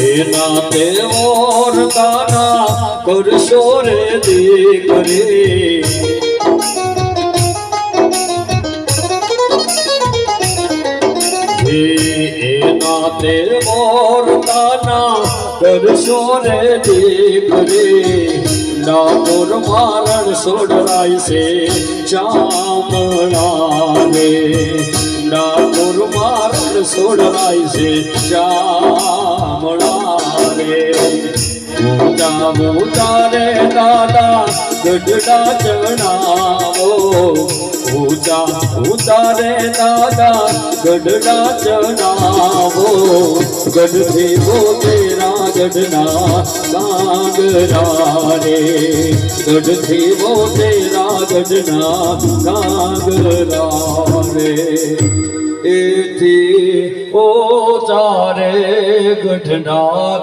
એના તે ઓર દાના કરશો રે દીકરી એના તે ઓર દાના કરશો રે દીકરી ડાકોર મારણ સોડરાય છે ચામડા રે ડાકોર મારણ સોડરાય છે ચામડા રે ઊંચા ઊંચા રે દાદા ગઢડા ચણાવો ઊંચા ઊંચા રે દાદા ગઢડા ચણાવો ગઢથી બોતેરા ગઢના કાંગરા રે ગઢથી બોતેરા ગઢના કાંગરા રે એથી ઓ ચારે ગઢના